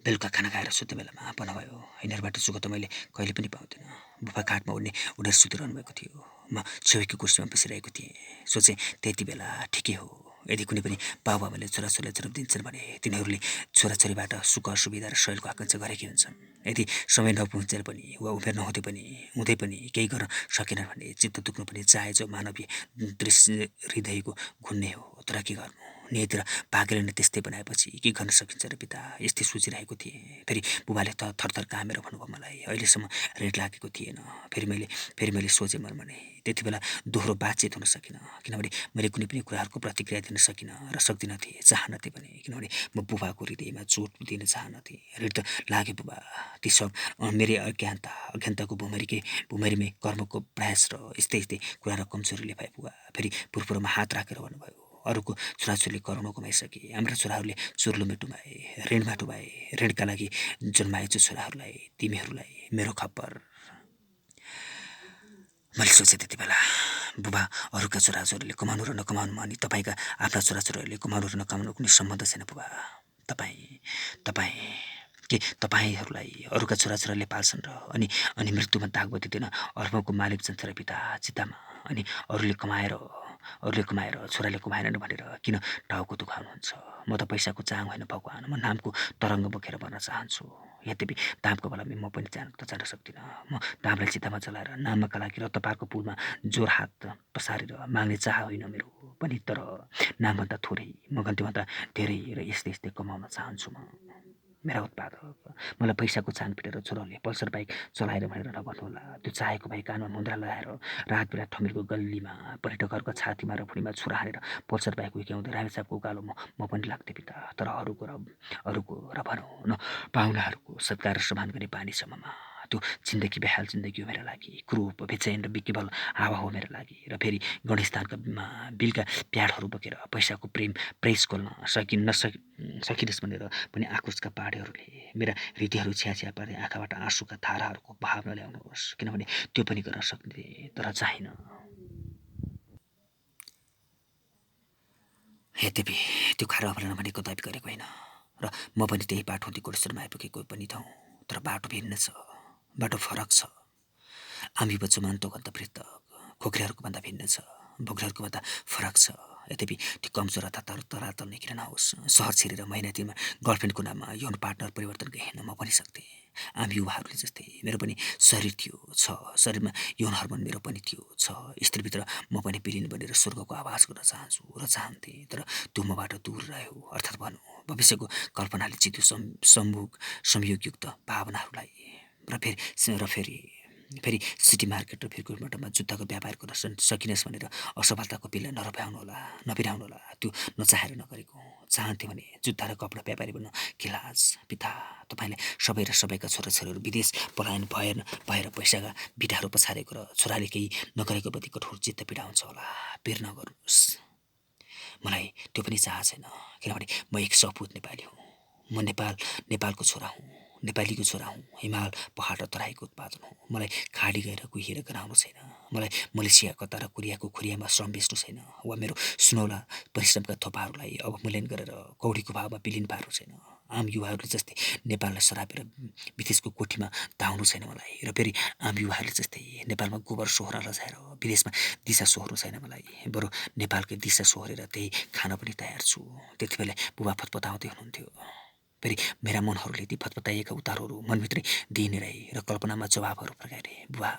बेलुका खाना खाएर सुत्ने बेलामा आपना भयो। यिनीहरूबाट सुख त मैले कहिले पनि पाउँदिनँ। बुबा काठमा उडेर सुतिरहनु भएको थियो। म छेउकी कुर्सीमा बसिरहेको थिएँ। सोचेँ त्यति बेला ठिकै हो। यदि कुनै पनि बाबुआमाले छोराछोरीलाई जन्म दिन्छन् भने तिनीहरूले छोराछोरीबाट सुख असुविधा र शैलको आकाङ्क्षा गरेकै हुन्छन्। यदि समय नपुग्जेल पनि वा उमेर नहुँदै पनि केही गर्न सकेनन् भने चित्त दुख्नु पनि चाहे जो मानवीय दृश्य हृदयको घुन्ने हो। तर के गर्नु, नियति र भाग्यले नै त्यस्तै बनाएपछि के गर्न सकिन्छ र पिता, यस्तै सोचिरहेको थिएँ। फेरि बुबाले त थरथर कामेर भन्नुभयो मलाई। अहिलेसम्म रेड लागेको थिएन। फेरि मैले सोचेँ मनमा नै, त्यति बेला दोहोरो बातचित हुन सकिनँ। किनभने मैले कुनै पनि कुराहरूको प्रतिक्रिया दिन सकिनँ र सक्दिनँ थिएँ, चाहन्नथेँ पनि। किनभने म बुबाको हृदयमा चोट दिन चाहन्नथेँ। ऋण त लागे बुबा। ती सब मेरै अज्ञानताको भुमरीमै कर्मको प्रयास र यस्तै कुरा र कमजोरीले भए बुबा। फेरि पुरपुरोमा हात राखेर भन्नुभयो, अरूको छोराछोरीले कर्म गुमाइसके, हाम्रा छोराहरूले चुर्लु मेटु भए, ऋणमा डुबाए। ऋणका लागि जन्माएछु छोराहरूलाई, तिमीहरूलाई मेरो खप्पर। मैले सोचेँ त्यति बेला, बुबा, अरूका छोराछोरीले कमाउनु र नकमाउनुमा अनि तपाईँका आफ्ना छोराछोरीहरूले कमाउनु र नकमाउनु कुनै सम्बन्ध छैन बुबा। तपाईँहरूलाई अरूका छोराछोरीले पाल्छन् र अनि मृत्युमा दागबत्ती दिन अर्पणको मालिक छन् र पिता चितामा। अनि अरूले कमाएर छोराले कमाएनन् भनेर किन टाउको दुखाउनुहुन्छ? म त पैसाको चाङ होइन भगवान्, म नामको तरङ्ग बोकेर भर्न चाहन्छु। यद्यपि दामको बेलामा म पनि जान सक्दिनँ। म दामलाई चितामा जलाएर नामका लागि रत्तपारको पुलमा जोर हात पसारेर माग्ने चाह होइन मेरो पनि, तर नामभन्दा थोरै, म गन्तीभन्दा धेरै र यस्तै कमाउन चाहन्छु। मेरा उत्पादक, मलाई पैसाको चाङ पिटेर छोराहरूले पल्सर बाइक चलाएर भनेर नभन्नुहोला। त्यो चाहेको भए कानमा मुन्द्रा लगाएर रात बेला ठमिरको गल्लीमा पर्यटकहरूको छातीमा र भुँडीमा छुरा हानेर पल्सर बाइक हुर्क्याउँदै रामेछापको उकालो म पनि लाग्थेँ पिता। तर अरूको र भनौँ न पाहुनाहरूको सत्कार र सम्मान गर्ने बानी छ ममा। त्यो जिन्दगी बेहाल जिन्दगी हो मेरा लागि। क्रूप, बेचैन र बिक्कीबल हावा हो मेरा लागि। र फेरि गणेशस्थानका बिलका प्याडहरू बोकेर पैसाको प्रेस खोल्न सकिनस् भनेर पनि आक्रोशका पाहाडहरूले मेरा हृदयहरू छ्याछ्या पार्दै आँखाबाट आँसुका धाराहरूको बहाव नल्याउनुहोस्। किनभने त्यो पनि गर्न सक्ने, तर चाहिन। यद्यपि त्यो खाएर अमरण भनेको दाबी गरेको होइन र म पनि त्यही बाटो हुँदै कोटेश्वरमा आइपुगेको पनि थिएँ। तर बाटो भिन्न छ, बाटो फरक छ। आमी बच्चो भन्दा पृथक, खोक्रेहरूको भन्दा भिन्न छ, बोक्रेहरूको भन्दा फरक छ। यद्यपि त्यो कमजोर तरातल नै किन नहोस्, सहर छिरेर महिना दिनमा गर्लफ्रेन्डको नाममा यौन पार्टनर परिवर्तन हिँड्न म पनि सक्थेँ। आम युवाहरूले जस्तै मेरो पनि शरीर थियो छ, शरीरमा यौन हर्मोन मेरो पनि थियो छ। स्त्रीभित्र म पनि विलिन बनेर स्वर्गको आवाज गर्न चाहन्छु र चाहन्थेँ, तर त्यो मबाट दूर रह्यो। अर्थात् भनौँ भविष्यको कल्पनाले जित्यो संयोगयुक्त भावनाहरूलाई। र फेरि फेरि सिटी मार्केट र फिरकुटमाटामा जुत्ताको व्यापार गर्न सकिनेस् भनेर असफलताको पिल्ला नपिराउनुहोला। त्यो नचाहेर नगरेको। चाहन्थेँ भने जुत्ता र कपडा व्यापारी बन्न के लाज। पिता, तपाईँलाई सबै र सबैका छोराछोरीहरू विदेश पलायन भएर पैसाका बिटाहरू पछारेको र छोराले केही नगरेको प्रति कठोर चित्त पीडा हुन्छ होला। पिर नगर्नुहोस्। मलाई त्यो पनि चाह छैन, किनभने म एक सपुत नेपाली हुँ। म नेपालको छोरा हुँ, नेपालीको छोरा हुँ। हिमाल, पहाड र तराईको उत्पादन हुँ। मलाई खाडी गएर कुहिएर गराउनु छैन। मलाई मलेसिया, कतार र कोरियाको खुरियामा श्रम बेच्नु छैन, वा मेरो सुनौला परिश्रमका थोपाहरूलाई अवमूल्यन गरेर कौडीको भावमा विलिन पार्नु छैन। आम युवाहरूले जस्तै नेपाललाई सरापेर विदेशको कोठीमा धाउनु छैन मलाई। र फेरि आम युवाहरूले जस्तै नेपालमा गोबर सोहोरा लजाएर विदेशमा दिशा सोहोर्नु छैन मलाई। बरु नेपालकै दिशा सोहोरेर त्यही खान पनि तयार छु। त्यति बेला बुबा फतफताउँदै हुनुहुन्थ्यो। फेरि मेरा मनहरूले ती फतफताइएका उतारहरू मनभित्रै दिइने रहे र कल्पनामा जवाबहरू फर्काइरहे। बुबा,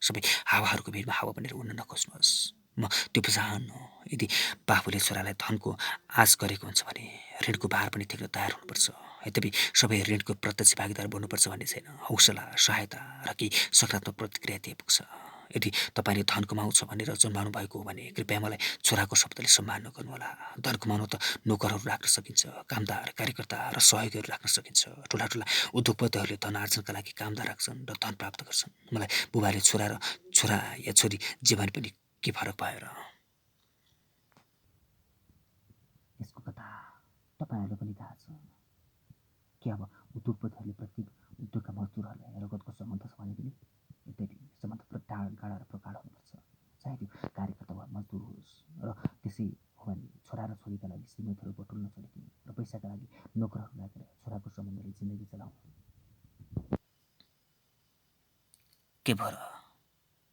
सबै हावाहरूको भिडमा हावा बनेर उड्न नखोज्नुहोस्। म त्यो चाहन्न। यदि बाबुले छोरालाई धनको आश गरेको हुन्छ भने ऋणको भार पनि तिर्न तयार हुनुपर्छ। यद्यपि सबै ऋणको प्रत्यक्ष भागीदार बन्नुपर्छ भन्ने छैन। हौसला, सहायता र केही सकारात्मक प्रतिक्रिया दिए पुग्छ। यदि तपाईँले धन कमाउँछ भनेर जन्माउनु भएको हो भने कृपया मलाई छोराको शब्दले सम्मान नगर्नुहोला। धन कमाउन त नोकरहरू राख्न सकिन्छ, कामदार, कार्यकर्ता र सहयोगीहरू राख्न सकिन्छ। ठुला उद्योगपतिहरूले धन आर्जनका लागि कामदार राख्छन् र धन प्राप्त गर्छन्। मलाई बुबाले छोरा या छोरी जीवन पनि के फरक भयो र? यसको कथा तपाईँहरूलाई पनि थाहा छ कि अब उद्योगपतिहरूले प्रत्येक उद्योगका मजदुरहरूलाई रगतको सम्बन्ध छ भने पनि यद्यपि सम्बन्ध गाढा र प्रगाढ हुनुपर्छ, चाहे त्यो कार्यकर्ता वा मजदुर होस्। र त्यसै हो भने छोरा र छोरीका लागि श्रीमतीहरू बटुल्न चलेकी र पैसाका लागि नोकरहरू राखेर छोराको सम्बन्धले जिन्दगी चलाउनु के भयो र?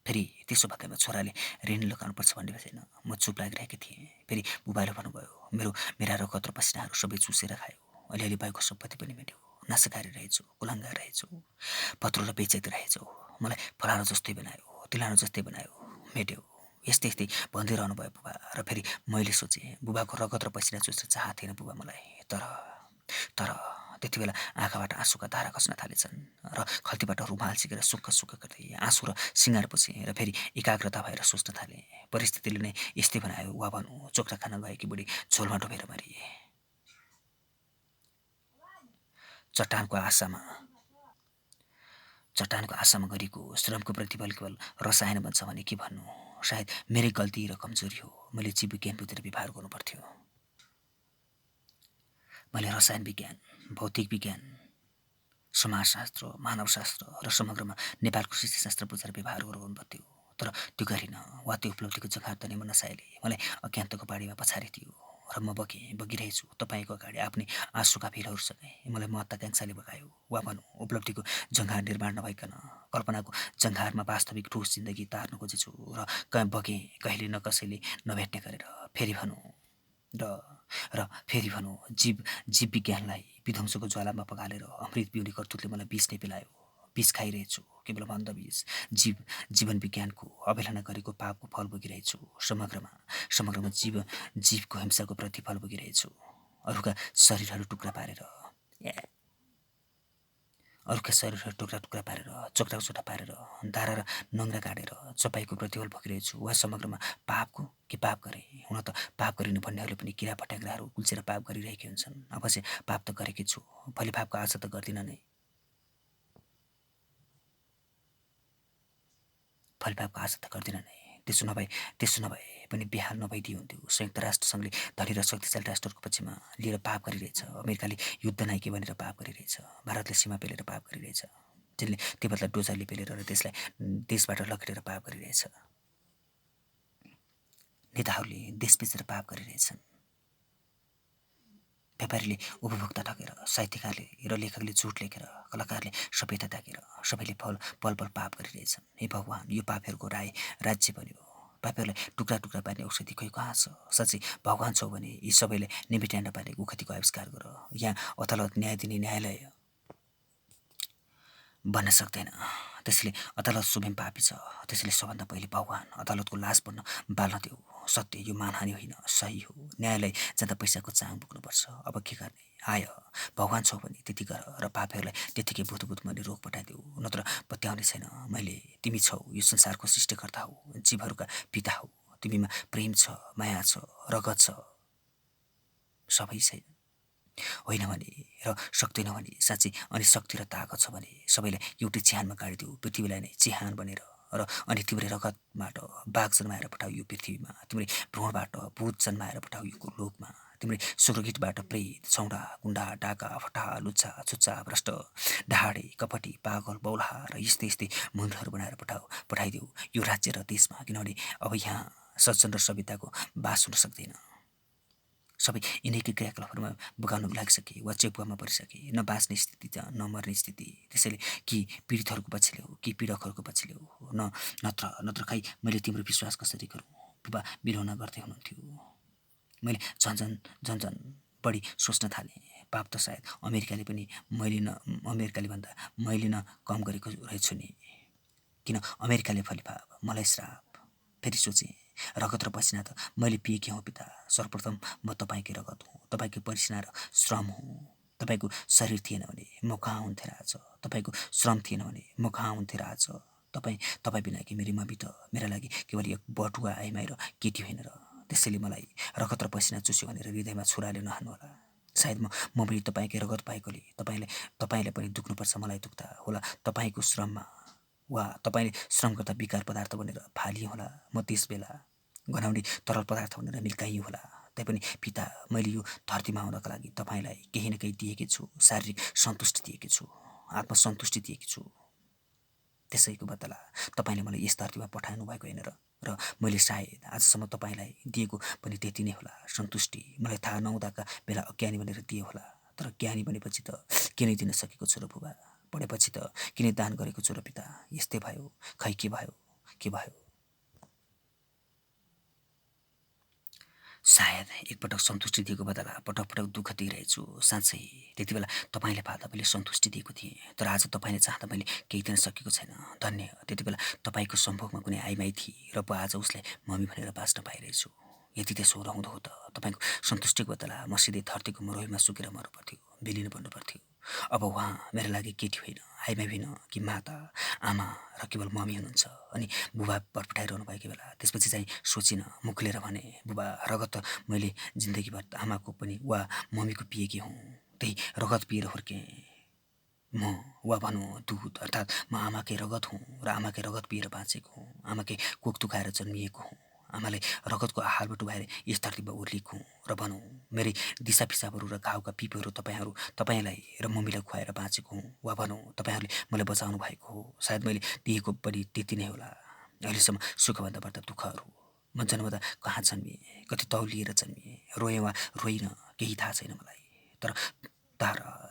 फेरि त्यसो भन्दैमा छोराले ऋण लगाउनुपर्छ भन्ने छैन। म चुप लागिरहेकी थिएँ। फेरि बुबाले भन्नुभयो, मेरा रगत र पसिनाहरू सबै चुसेर खायो। अलिअलि भएको सम्पत्ति पनि मेट्यो। नासकारी रहेछु, कुलाङ्गा रहेछु, पत्रो र बेचेत रहेछु। मलाई फलानु जस्तै बनायो, तिलानु जस्तै बनायो, मेट्यो। यस्तै भन्दै रहनुभयो बुबा। र फेरि मैले सोचेँ, बुबाको रगत र पसिना चुस्न चाह थिएन बुबा मलाई। तर त्यति बेला आँखाबाट आँसुका धारा खस्न थालेछन् र खल्तीबाट रुमाल सिकेर सुक्ख गर्दै आँसु र सिँगार पुछेँ र फेरि एकाग्रता भएर सोच्न थालेँ। परिस्थितिले नै यस्तै बनायो, वा भनौँ चोक्रा खान गएकी बुढी झोलमा डुबेर मरिए। चट्टानको आशामा गरेको श्रमको प्रतिफल केवल रसायन बन्छ भने के भन्नु? सायद मेरै गल्ती र कमजोरी हो। मैले जीव विज्ञान बुझेर व्यवहार गर्नु पर्थ्यो। मैले रसायन विज्ञान, भौतिक विज्ञान, समाजशास्त्र, मानवशास्त्र र समग्रमा नेपालको शिक्षाशास्त्र बुझेर व्यवहार गर्नु पर्थ्यो। तर त्यो गरिनँ, वा त्यो उपलब्धिको जखार त नै नसाइले मलाई अज्ञानताको बाढीमा पछारिदियो र म बगिरहेछु तपाईँको अगाडि आफ्नै आँसुका फिलहरूसँगै। मलाई महत्त्वाकांक्षाले बगायो, वा भनौँ उपलब्धिको जङ्घार निर्माण नभइकन कल्पनाको जङ्घारमा वास्तविक ठोस जिन्दगी तार्न खोजेछु र बगेँ कहिले न कसैले नभेट्ने गरेर। फेरि भनौँ जीव विज्ञानलाई विध्वंसको ज्वालामा पगालेर अमृत पिउने कर्तुतले मलाई विष नै पिलायो। विष खाइरहेछु, केवल मन्द विष। जीवन विज्ञानको अवहेलना गरेको पापको फल भोगिरहेछु। समग्रमा जीवको हिंसाको प्रतिफल भोगिरहेछु। अरूका शरीरहरू टुक्रा टुक्रा पारेर चोटा पारेर दारा र नङ्ग्रा काटेर चपाईको प्रतिफल भोगिरहेछु। वा समग्रमा पाप गरेँ। हुन त पाप गरिनु भन्नेहरूले पनि किरा फट्याङ्ग्राहरू कुल्चेर पाप गरिरहेका हुन्छन्। अवश्य पाप त गरेकै छु, भोलि पापको आशा त गर्दिनँ नै। त्यसो नभए पनि बेहाल नभइदिए हुन्थ्यो। संयुक्त राष्ट्रसङ्घले धनी र शक्तिशाली राष्ट्रहरूको पक्षमा लिएर पाप गरिरहेछ। अमेरिकाले युद्ध नाइके भनेर पाप गरिरहेछ। भारतले सीमा पेलेर पाप गरिरहेछ। चीनले तिब्बतलाई डोजाले पेलेर र देशबाट लखेटेर पाप गरिरहेछ। नेताहरूले देश बेचेर पाप गरिरहेछन्। व्यापारीले उपभोक्ता ठगेर, साहित्यकारले र लेखकले झुट लेखेर, कलाकारले सभ्यता त्यागेर सबैले पल पाप गरिरहेछन्। हे भगवान्, यो पापहरूको राज्य बन्यो। पापीहरूलाई टुक्रा पार्ने औषधि खोइ कहाँ छ? साँच्चै भगवान् छौ भने यी सबैलाई निमेट्याउन पार्ने उखतीको आविष्कार गर। यहाँ अदालत, न्याय दिने न्यायालय बन्न सक्दैन। त्यसैले अदालत स्वयं पापी छ। त्यसैले सबभन्दा पहिले भगवान् अदालतको लास बन्न बाल्न देऊ। सत्य यो मानहानि होइन, सही हो। न्यायालय जाँदा पैसाको चाङ बोक्नुपर्छ। अब के गर्ने? आय भगवान् छौ भने त्यति गर र पापीहरूलाई त्यतिकै बुधबुध मैले रोग पठाइदेऊ, नत्र पत्याउने छैन। तिमी छौ यो संसारको सृष्टिकर्ता हो, जीवहरूका पिता हो। तिमीमा प्रेम छ, माया छ, रगत छ, सबै छैन होइन भने र सक्दैन भने साँच्चै अनि शक्ति र ताकत छ भने सबैलाई एउटै चिहानमा गाडिदेऊ, पृथ्वीलाई नै चिहान बनेर र अनि तिम्रै रगतबाट बाघ जन्माएर पठाऊ यो पृथ्वीमा, तिम्रै भ्रूणबाट भूत जन्माएर पठाऊ यो लोकमा, तिम्रै सुरगितबाट प्रेत, छौडा, गुण्डा, डाका, फटाहा, लुच्चा, छुच्चा, भ्रष्ट, ढाडे, कपटी, पागल, बौलाहा र यस्तै यस्तै मुन्डहरू बनाएर पठाइदेऊ यो राज्य र देशमा, किनभने अब यहाँ सज्जन र सभ्यताको बास हुन सक्दैन। सबै यिनैकै क्रियाकलापहरूमा बगाउन लागिसके वा चेपुवामा परिसके, न बाँच्ने स्थिति छ न मर्ने स्थिति। त्यसैले कि पीडितहरूको पछि ल्याऊ कि पीडकहरूको पछि ल्याऊ, नत्र खै मैले तिम्रो विश्वास कसरी गरौँ? बुबा बिरौना गर्दै हुनुहुन्थ्यो। मैले झन् बढी सोच्न थालेँ। पाप त सायद अमेरिकाले भन्दा मैले न कम गरेको रहेछु नि। किन अमेरिकाले फली पाप, मलाई श्राप? फेरि सोचेँ, रगत र पसिना त मैले पिएकी हौँ पिता। सर्वप्रथम म तपाईँकै रगत हुँ, तपाईँकै पसिना र श्रम हुँ। तपाईँको शरीर थिएन भने म कहाँ हुन्थेँ र आज? तपाईँको श्रम थिएन भने म कहाँ हुन्थेँ र आज? तपाईँ बिना कि मेरी मम्मी त मेरा लागि केवल एक बटुवा आइमाई र केटी होइन र। त्यसैले मलाई रगत र पसिना चुस्यो भनेर हृदयमा छुराले नहान्नुहोला। सायद म पनि तपाईँकै रगत पाएकोले तपाईँलाई पनि दुख्नुपर्छ मलाई दुख्दा होला। तपाईँको श्रममा वा तपाईँले श्रम गर्दा विकार पदार्थ बनेर फालिए होला। म त्यस बेला गनाउने तरल पदार्थ भनेर मिल्काइयो होला। तैपनि पिता, मैले यो धरतीमा आउनका लागि तपाईँलाई केही न केही दिएकी छु। शारीरिक सन्तुष्टि दिएकी छु, आत्मसन्तुष्टि दिएकी छु। त्यसैको बदला तपाईँले मलाई यस धरतीमा पठाउनु भएको होइन र मैले सायद आजसम्म तपाईँलाई दिएको पनि त्यति नै होला, सन्तुष्टि। मलाई थाहा नहुँदाका बेला अज्ञानी भनेर दिए होला, तर ज्ञानी बनेपछि त किन दिन सकेको छु र बुबा? पढेपछि त किन दान गरेको छु र पिता? यस्तै भयो, खै के भयो? सायद एकपटक सन्तुष्टि दिएको बदला पटक दुःख दिइरहेछु। साँच्चै त्यति बेला तपाईँले पाल्दा मैले सन्तुष्टि दिएको थिएँ, तर आज तपाईँले चाहँदा मैले केही दिन सकेको छैन। धन्य त्यति बेला तपाईँको सम्भोगमा कुनै आइमाई थिए र आज उसलाई मम्मी भनेर बाँच्न पाइरहेछु। यदि त्यसो रहँदो हो त तपाईँको सन्तुष्टिको बदला म सिधै धरतीको मरुभूमिमा सुकेर मर्नु पर्थ्यो, बिलिनु पर्नु पर्थ्यो। अब उहाँ मेरा लागि केटी होइन, आइमाई होइन कि माता, आमा र केवल मम्मी हुनुहुन्छ। अनि बुबा पर्पठाइरहनु भएको बेला त्यसपछि चाहिँ सोचिनँ, मुख लिएर भने, बुबा रगत त मैले जिन्दगीभर आमाको पनि वा मम्मीको पिएकी हुँ। त्यही रगत पिएर हुर्केँ म, वा भनौँ दुध, अर्थात् म आमाकै रगत हुँ र आमाकै रगत पिएर बाँचेको हुँ। आमाकै कोख दुखाएर जन्मिएको हुँ। आमाले रगतको आहारबाट उभाएर यस धरतीमा उर्लिएको हुँ। र भनौँ मेरै दिसा पिसाबहरू र घाउका पिपहरू तपाईँलाई र मम्मीलाई खुवाएर बाँचेको हुँ। वा भनौँ तपाईँहरूले मलाई बचाउनु भएको हो। सायद मैले दिएको पनि त्यति नै होला। अहिलेसम्म सुखभन्दा बढ्दा दुःखहरू। म जन्मदा कहाँ जन्मिएँ, कति तौलिएर जन्मिएँ, रोएँ वा रोइनँ केही थाहा छैन मलाई। तर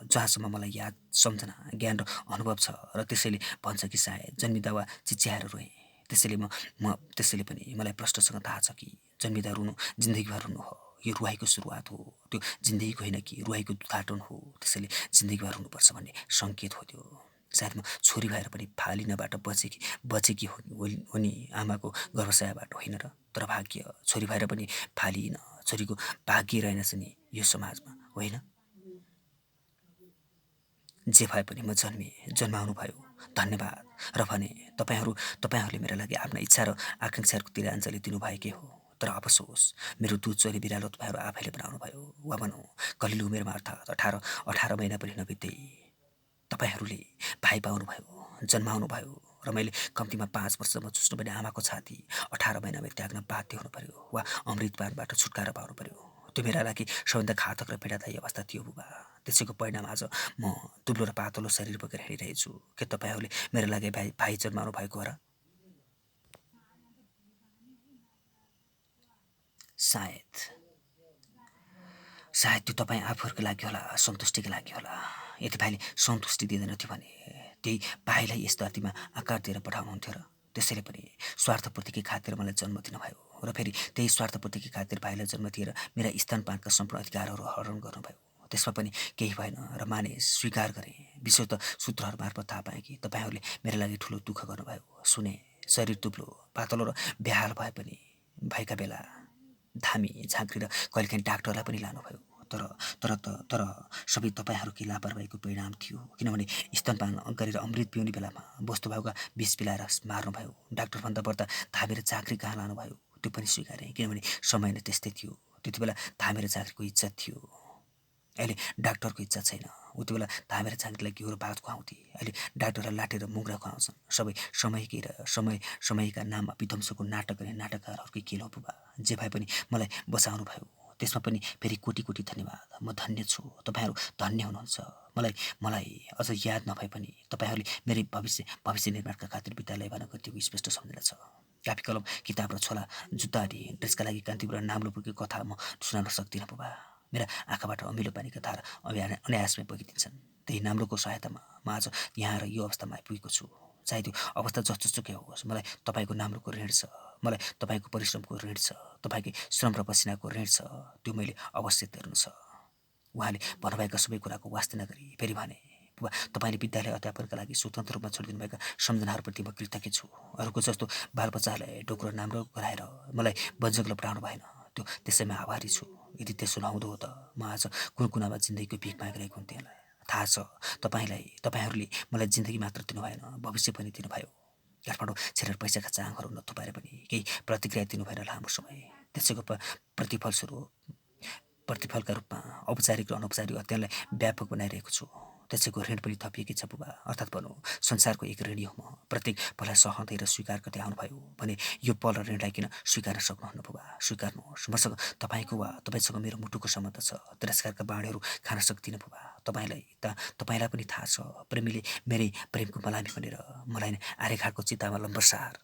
जहाँसम्म मलाई याद, सम्झना, ज्ञान र अनुभव छ र त्यसैले भन्छ कि सायद जन्मिँदा वा चिच्याएर रोएँ। त्यसैले पनि मलाई प्रश्नसँग थाहा छ कि जन्मिँदा रुनु जिन्दगीभर रुनु हो। यो रुवाईको सुरुवात हो, त्यो जिन्दगीको होइन कि रुवाईको उद्घाटन हो। त्यसैले जिन्दगीभर रुनुपर्छ भन्ने सङ्केत हो त्यो। सायद म छोरी भएर पनि फालिनबाट बचेकी हो नि, आमाको गर्भशयबाट होइन र। तर भाग्य, छोरी भएर पनि फालिन, छोरीको भाग्य रहेनछ नि यो समाजमा, होइन? जे भए पनि म जन्माउनु भयो, धन्यवाद। र भने तपाईँहरूले मेरा लागि आफ्ना इच्छा र आकाङ्क्षाहरूको तिलाञ्जली दिनुभएकै हो। तर अफसोस, मेरो दुध चोरी बिरालो तपाईँहरू आफैले बनाउनु भयो। वा भनौँ कलिलो उमेरमा अर्थात् 18 महिना पनि नबित्दै तपाईँहरूले भाइ पाउनुभयो, जन्माउनु भयो र मैले कम्तीमा 5 वर्षमा चुस्नुपर्ने आमाको छाती 18 महिनामै त्याग्न बाध्य हुनु पर्यो वा अमृतपानबाट छुटकारा पाउनु पर्यो। त्यो मेरा लागि सबैभन्दा घातक र पीडादायी अवस्था थियो बुबा। त्यसैको परिणाम आज म दुब्लो र पातलो शरीर बोकेर हिँडिरहेछु। के तपाईँहरूले मेरा लागि भाइ जन्माउनु भएको हो र? सायद त्यो तपाईँ आफूहरूको लागि होला, सन्तुष्टिको लागि होला। यदि भाइले सन्तुष्टि दिँदैनथ्यो भने त्यही भाइलाई यस धरतीमा आकार दिएर पठाउनुहुन्थ्यो र। त्यसैले पनि स्वार्थपूर्तिकै खातिर मलाई जन्म दिनुभयो र फेरि त्यही स्वार्थपूर्तिकै खातिर भाइलाई जन्म दिएर मेरा स्तनपानका सम्पूर्ण अधिकारहरू हरण गर्नुभयो। त्यसमा पनि केही भएन र माने स्वीकार गरेँ। विशेष त सूत्रहरू मार्फत थाहा पाएँ कि तपाईँहरूले मेरो लागि ठुलो दुःख गर्नुभयो। सुने शरीर दुब्लो पातलो र बेहाल भए पनि भएका बेला धामी झाँक्री र कहिलेकाहीँ डाक्टरलाई पनि लानुभयो। तर सबै तपाईँहरूकै लापरवाहीको परिणाम थियो। किनभने स्तनपान गरेर अमृत पिउने बेलामा वस्तुभावका विष पिलाएर मार्नुभयो। डाक्टरभन्दा बढ्दा धामी र झाँक्री कहाँ लानुभयो त्यो पनि स्वीकारेँ, किनभने समय नै त्यस्तै थियो। त्यति बेला धामी र झाँक्रीको इज्जत थियो, अहिले डाक्टरको इज्जत छैन। उति बेला धामी र झाँक्रीलाई घिउ र भात खुवाउँथे, अहिले डाक्टरलाई लाठी र मुग्रा खुवाउँछन्। सबै समयकै र समयका नाममा विध्वंसको नाटक गर्ने नाटककारहरूकै खेल हो बुबा। जे भए पनि मलाई बचाउनु भयो, त्यसमा पनि फेरि कोटी कोटी धन्यवाद। म धन्य छु, तपाईँहरू धन्य हुनुहुन्छ। मलाई अझ याद नभए पनि तपाईँहरूले मेरै भविष्य निर्माणका खातिर विद्यालय भन गरिदिएको स्पष्ट सम्झना छ। कापी कलम किताब र छोला जुत्ता आदि ड्रेसका लागि कान्तिपुर र नाम्लोपुरको कथा म सुनाउन सक्दिनँ बुबा। मेरा आँखाबाट अमिलो पानीका धार अनायासमै बगिदिन्छन्। त्यही नाम्लोको सहायतामा म आज यहाँ र यो अवस्थामा आइपुगेको छु। चाहे त्यो अवस्था जस्तोसुकै होस्, मलाई तपाईँको नाम्लोको ऋण छ, मलाई तपाईँको परिश्रमको ऋण छ, तपाईँकै श्रम र पसिनाको ऋण छ। त्यो मैले अवश्य तिर्नु छ। उहाँले भन्नुभएका सबै कुराको वास्ता नगरी फेरि भने, बुबा तपाईँले विद्यालय अध्यापनका लागि स्वतन्त्र रूपमा छोडिदिनुभएका सम्झनाहरूप्रति म कृतज्ञ छु। अरूको जस्तो बालबच्चाहरूलाई डोक्रो नाम्रो गराएर मलाई बन्जक लपटाउनु भएन, त्यो त्यसैमा आभारी छु। यदि त्यसो नहुँदो हो त म आज कुन कुनामा जिन्दगीको भिख मागिरहेको हुन्थेँ। थाहा छ तपाईँहरूले मलाई जिन्दगी मात्र दिनुभएन, भविष्य पनि दिनुभयो। काठमाडौँ छिरेर पैसाका चाङहरू नथुपाएर पनि केही प्रतिक्रिया दिनुभएन लामो समय। त्यसैको प्रतिफलका रूपमा औपचारिक र अनौपचारिक अध्ययनलाई व्यापक बनाइरहेको छु। त्यसैको ऋण पनि थपिएकै छ बुबा। अर्थात् भनौँ संसारको एक ऋणी हो म। प्रत्येक पललाई सहँदै र स्वीकार गर्दै आउनुभयो भने यो पल र ऋणलाई किन स्वीकार्न सक्नुहुन्न बुबा? स्वीकार्नुहोस्। मसँग तपाईँको वा तपाईँसँग मेरो मुटुको सम्बन्ध छ। तिरस्कारका बाणीहरू खान सक्दिनँ बुबा। तपाईँलाई पनि थाहा छ, प्रेमीले मेरै प्रेमको मलामी बनेर मलाई आर्यघाटको चितामा लम्बसार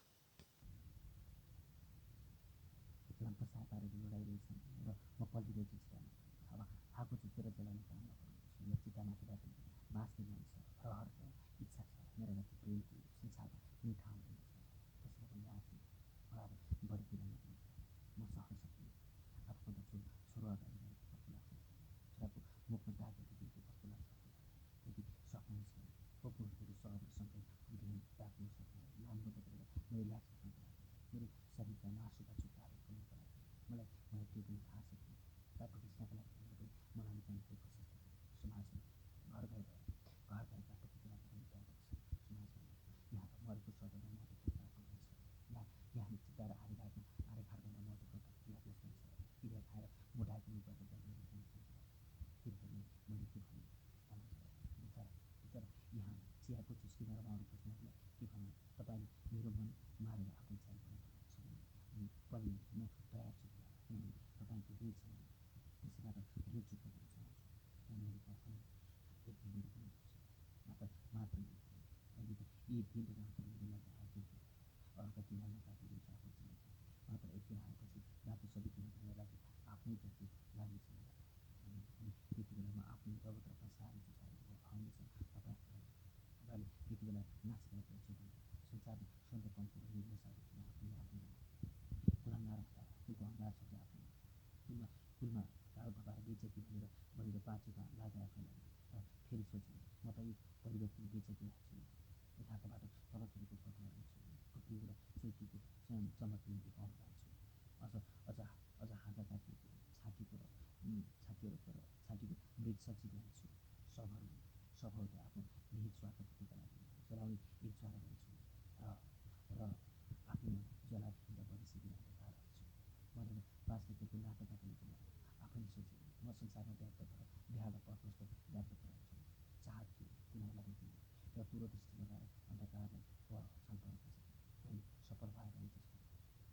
पारेर लडाइरहेछन् र म पल्टिरहेछु चितामा। अब आगो झुकेर जलाउने काम नगर्नुहोस्। यो चितामाथिबाट बाँच्ने मन छ, रहर छ, इच्छा छ। मेरा लागि प्रेमको संसारमा कुनै ठाउँ हुँदैन छ। त्यसलाई पनि आँसु अब बढी पिर नदिनु। म सहन सक्दिनँ। आफूभन्दा छोरो अगाडि रहेको कस्तो लाग्छ? छोराको मुखमा दाग हेरिदिएको कस्तो लाग्छ? यदि सक्नुहुन्छ भने पोपुहरू सहरसँगै पुग्दैन राख्नु सक्नु नाम्लो बदलेर मेरो ल्याक्स खानको लागि, मेरो शरीरका मासुका चुक्ताहरू खोल्नुको लागि। मलाई त्यो पनि थाहा छ कि बाटो खिच्नका लागि मेरो पनि मलाई जानेको प्रशस्त समाजमा घर भएर बाटो पुग्नका पनि व्यापक समाजमा यहाँ त मरेको सदनमा महत्त्वपूर्ण बाटो हुन्छ। यहाँ चिता र आर्यघाटभन्दा महत्त्वपूर्ण त क्रियादेश हुन्छ। क्रिया खाएर मोटाएको लुगाको जन्मेर जान्छ। फेरि पनि मैले के भन्नु बिचरा यहाँ चियाको चुस्कीमा रमाउनु खोज्नेहरूलाई के भन्नु? तपाईँले मेरो मन मारेर आफ्नो च्यान बनाउनुहुन्छ भने पनि म तयार छु, किनभने तपाईँको ऋण छ। त्यसैबाट ऋण चुक्ता गर्न चाहन्छु। तपाईँ मेरो पर्छन् एक दिन मेरो पनि मात्र अहिले त यी दिन र रातहरू मेरो लागि आइपुग्यो। अरूका दिनहरूमा काटिदिन्छ आफ्नो जिन्दगी, मात्र एक दिन आएपछि रातो सबै दिन मेरो लागि आफ्नै जति लाग्नेछ मलाई। अनि त्यति बेला म आफ्नै रगत र पसारी जुसारी खुवाउनेछ तपाईँले त्यति बेला नाचिरहेको हुन्छु भने संसारमा सन्त कमको र निर्मसाहरू किन आफूले आफूले कुलाङ्गार हुँदा कुलको अङ्गार सक्छ आफूले कुलमा ढाड भगाएर बेचेकी भनेर बाँचेका लागे आफैलाई। र फेरि सोचेँ म त यो परिवर्तन बेचेकी हुन्छु। यथार्थबाट तल फेरिको कल्पना गर्छु। टुप्पीको र चौकीको चमकले देखाउन चाहन्छु। अझ हाँगा काटिएको छातीको मृत सब्जी बिहान्छु। सबहरूले आफ्नो निहित स्वार्थ पूर्तिका लागि जलाउने एक ज्वाला रहेछु र आफैमा जलाएभन्दा बढी सिक्ने अन्धकार रहेछु भनेर बाँच्ने कुनै नाटक पनि आफैले सोचेँ। म संसारमा व्याप्त भएर बिहार र परप्रस्त व्याप्त भइरहेछु। चाहत थियो तिनीहरूलाई रोक्ने र दूरदृष्टि लगाएर अन्धकारलाई छलफल गर्न सकेँ। कहिले सफल भएर जस्तो,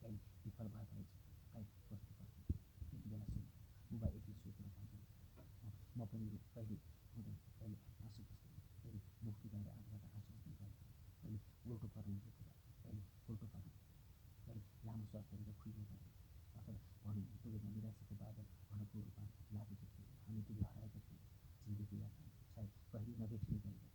कहिले विफल भएर जस्तो, कहिले कस्तो कस्तो। त्यति बेला सोधेँ बुबा एक्लै सोचेर भन्दैन। म पनि कहिले हुँदैन, कहिले आँसु बस्दैन, कहिले मुख डुबाएर आँखाबाट आँसु बस्ने गर्थेँ, कहिले उल्टो पर्नुहुन्थ्यो बुबा, कहिले उल्टो पर्नु, कहिले लामो श्वास गरेर खुइलो गर्ने, अथवा भनौँ दुवैमा निराशाको बादल घनको रूपमा लागेको थियो। हामी दुवै हराएका थियौँ। जिन्दगीको यात्रा सायद कहिले नदेखिने गरी